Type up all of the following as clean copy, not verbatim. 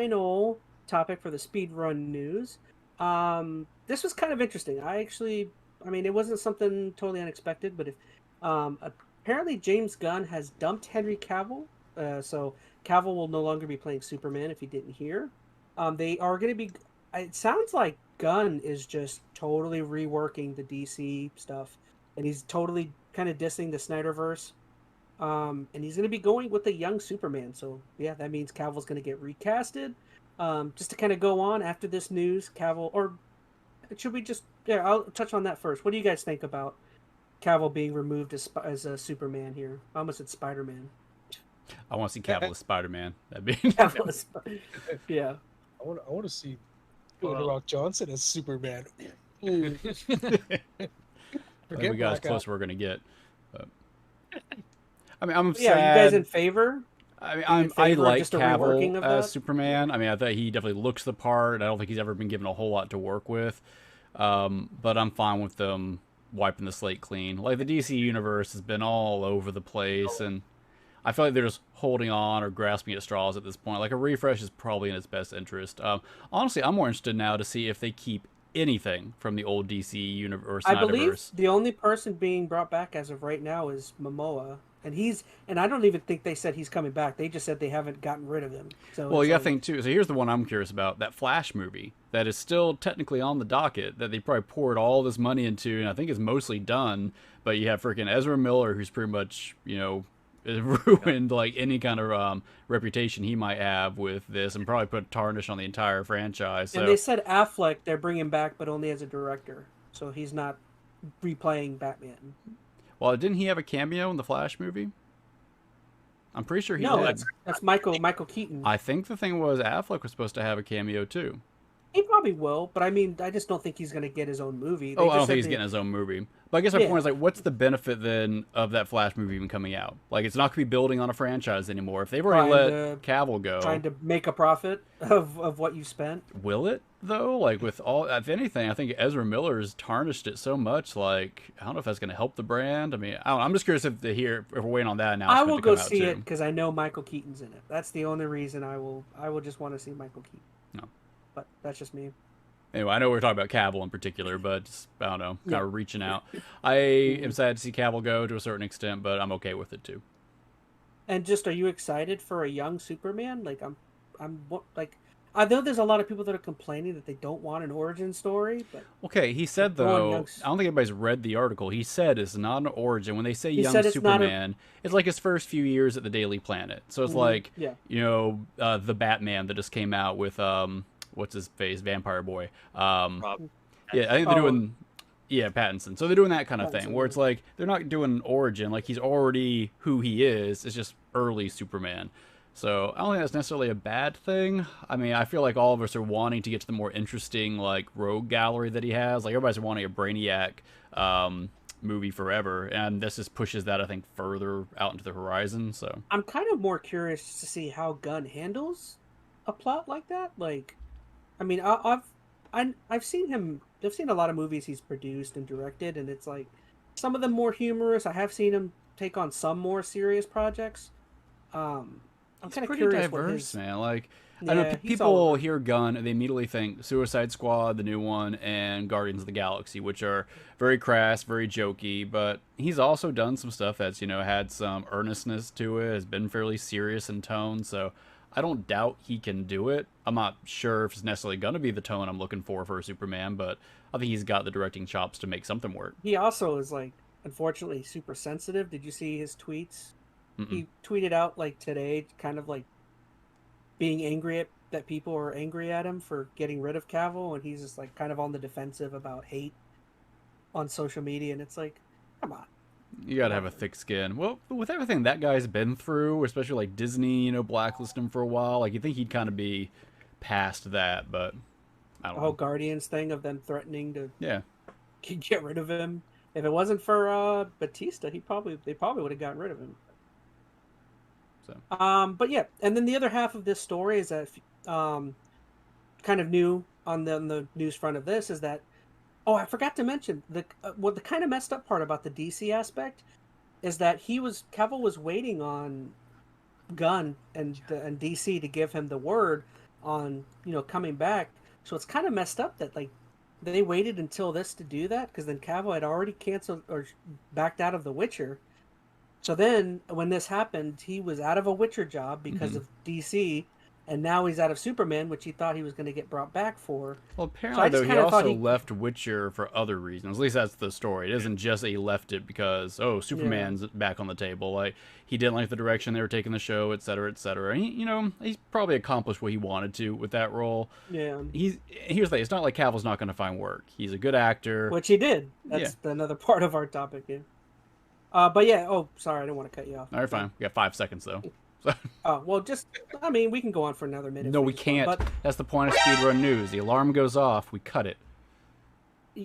final topic for the speed run news. This was kind of interesting. I mean, it wasn't something totally unexpected, but if apparently James Gunn has dumped Henry Cavill, so Cavill will no longer be playing Superman. If you didn't hear, they are going to be. It sounds like Gunn is just totally reworking the DC stuff, and he's totally kind of dissing the Snyderverse. And he's going to be going with the young Superman. So yeah, that means Cavill's going to get recasted. Just to kind of go on after this news, Cavill, or should we just? Yeah, I'll touch on that first. What do you guys think about Cavill being removed as a Superman here? I almost said Spider Man. I want to see Cavill as Spider-Man. That'd be. Cavill is, yeah. I want to see Dwayne Rock Johnson as Superman. We Forget got as Blackout. close as we're gonna get. But... I mean, I'm Yeah, sad. are you guys in favor? I mean, in I favor of like just a reworking Cavill of as that? Superman. I mean, I thought he definitely looks the part. I don't think he's ever been given a whole lot to work with. But I'm fine with them wiping the slate clean. Like, the DC universe has been all over the place, and I feel like they're just holding on or grasping at straws at this point. Like, a refresh is probably in its best interest. Honestly, I'm more interested now to see if they keep anything from the old DC universe. I believe the only person being brought back as of right now is Momoa, and I don't even think they said he's coming back. They just said they haven't gotten rid of him. So Well, it's you got to like- think too. So here's the one I'm curious about: that Flash movie that is still technically on the docket that they probably poured all this money into, and I think is mostly done. But you have freaking Ezra Miller, who's pretty much ruined like any kind of reputation he might have with this, and probably put tarnish on the entire franchise. So And they said Affleck they're bringing back, but only as a director, so he's not replaying Batman. well, didn't he have a cameo in the Flash movie? I'm pretty sure he No, did. that's Michael Keaton. I think the thing was Affleck was supposed to have a cameo too. He probably will, but I mean, I just don't think he's going to get his own movie. They Oh, I just don't said think he's they- getting his own movie. But I guess my Yeah. point is, like, what's the benefit then of that Flash movie even coming out? Like, it's not going to be building on a franchise anymore. If they've already Trying let Cavill go, trying to make a profit of what you spent. will it though? Like, with all, if anything, I think Ezra Miller's tarnished it so much. Like, I don't know if that's going to help the brand. I mean, I don't know. I'm just curious if we're waiting on that announcement. I will to go come out see too. it because I know Michael Keaton's in it. That's the only reason I will just want to see Michael Keaton. No. But that's just me. Anyway, I know we're talking about Cavill in particular, but just, I don't know, kind of reaching out. I Mm-hmm. am sad to see Cavill go to a certain extent, but I'm okay with it too. And just, are you excited for a young Superman? Like like, I know there's a lot of people that are complaining that they don't want an origin story, but Okay, he said Go on, though, young I don't think anybody's read the article. He said it's not an origin. When they say He young said it's not a- Superman, it's like his first few years at the Daily Planet. So it's like, yeah. the Batman that just came out with what's his face, Vampire Boy. Rob. Yeah, I think they're Oh. doing, yeah, Pattinson. So they're doing that kind of thing Pattinson, where it's yeah. like they're not doing an origin. Like, he's already who he is. It's just early Superman. So I don't think that's necessarily a bad thing. I mean, I feel like all of us are wanting to get to the more interesting, like, rogue gallery that he has. Like, everybody's wanting a Brainiac movie forever, and this just pushes that, I think, further out into the horizon. So I'm kind of more curious to see how Gunn handles a plot like that. Like, I mean, I've seen him. I've seen a lot of movies he's produced and directed, and it's like some of them more humorous. I have seen him take on some more serious projects. I'm it's kind of pretty curious diverse, what his. man. Like, I know Yeah, he's people all over. hear Gunn and they immediately think Suicide Squad, the new one, and Guardians of the Galaxy, which are very crass, very jokey. But he's also done some stuff that's had some earnestness to it, has been fairly serious in tone. So I don't doubt he can do it. I'm not sure if it's necessarily going to be the tone I'm looking for a Superman, but I think he's got the directing chops to make something work. He also is, like, unfortunately super sensitive. Did you see his tweets? He tweeted out, like, today, kind of like being angry that people are angry at him for getting rid of Cavill, and he's just, like, kind of on the defensive about hate on social media, and it's like, come on. You gotta have a thick skin. Well, with everything that guy's been through, especially like Disney, blacklisted him for a while, like, you think he'd kind of be past that, but I don't The whole know. Guardians thing of them threatening to Yeah. get rid of him. If it wasn't for Batista, they probably would have gotten rid of him. So But yeah, and then the other half of this story is that kind of new on the news front of this is that, oh, I forgot to mention the kind of messed up part about the DC aspect is that Cavill was waiting on Gunn and DC to give him the word on coming back. So it's kind of messed up that like they waited until this to do that, because then Cavill had already canceled or backed out of The Witcher. So then when this happened, he was out of a Witcher job because of DC, and now he's out of Superman, which he thought he was going to get brought back for. Well, apparently, though, he also left Witcher for other reasons. At least that's the story. It isn't just that he left it because, Superman's back on the table. Like, he didn't like the direction they were taking the show, et cetera, et cetera. And he's probably accomplished what he wanted to with that role. Yeah. Here's the thing. It's not like Cavill's not going to find work. He's a good actor. Which he did. That's another part of our topic, yeah. But yeah, sorry, I didn't want to cut you off. All right, fine. We got 5 seconds, though. Well, we can go on for another minute. No, we can't. But that's the point of speedrun news. The alarm goes off. We cut it.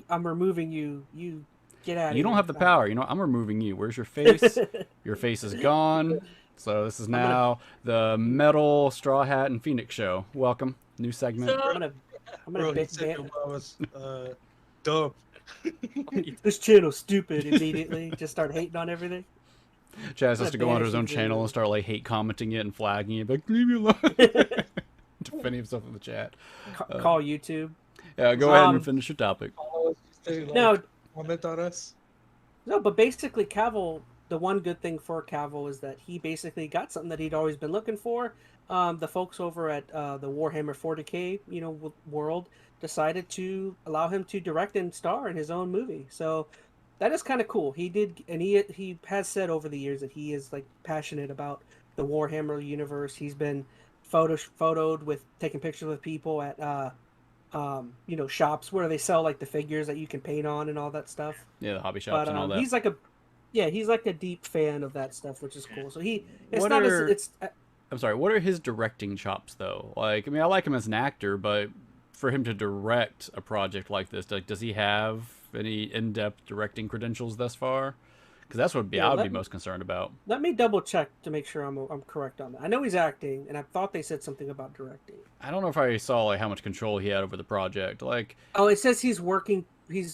I'm removing you. You get out of here. You don't have the power. I'm removing you. Where's your face? Your face is gone. So this is now the Metal, Straw Hat, and Phoenix show. Welcome. New segment. I'm gonna he said your mom was dumb. This channel's stupid immediately. Just start hating on everything. Chaz has to go onto his own channel and start like hate commenting it and flagging it, like leave me alone. Defending himself in the chat. Call YouTube. Yeah, go ahead and finish your topic. No, comment on us. No, but basically, Cavill. The one good thing for Cavill is that he basically got something that he'd always been looking for. The folks over at the Warhammer 40K, world, decided to allow him to direct and star in his own movie. So that is kind of cool. He did, and he has said over the years that he is like passionate about the Warhammer universe. He's been photoed with taking pictures with people at shops where they sell like the figures that you can paint on and all that stuff. Yeah, the hobby shops and all that. He's like a deep fan of that stuff, which is cool. So I'm sorry, what are his directing chops though? Like, I mean, I like him as an actor, but for him to direct a project like this, like, does he have any in-depth directing credentials thus far? Because that's what I would be most concerned about. Let me double check to make sure I'm correct on that. I know he's acting, and I thought they said something about directing. I don't know if I saw like how much control he had over the project. Like, it says he's working.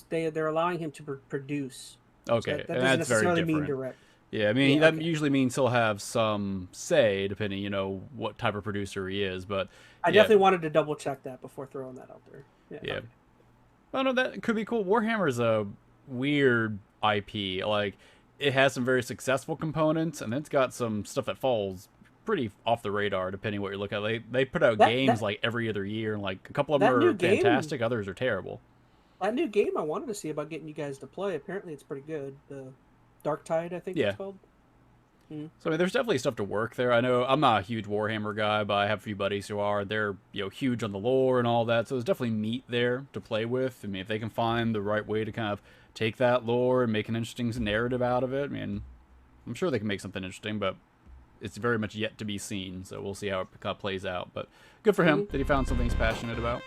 They're allowing him to produce. Okay, so that and doesn't that's necessarily very different. mean direct. Yeah, I mean that usually means he'll have some say, depending, what type of producer he is. But I definitely wanted to double check that before throwing that out there. Yeah. Well, no, that could be cool. Warhammer's a weird IP. Like, it has some very successful components, and it's got some stuff that falls pretty off the radar, depending what you're looking at. They put out games like every other year, and like a couple of them are fantastic, others are terrible. That new game I wanted to see about getting you guys to play. Apparently, it's pretty good. The Dark Tide, I think it's called. So I mean, there's definitely stuff to work there. I know I'm not a huge Warhammer guy, but I have a few buddies who are. They're huge on the lore and all that. So there's definitely meat there to play with. I mean, if they can find the right way to kind of take that lore and make an interesting narrative out of it, I mean, I'm sure they can make something interesting. But it's very much yet to be seen. So we'll see how it kind of plays out. But good for him that he found something he's passionate about.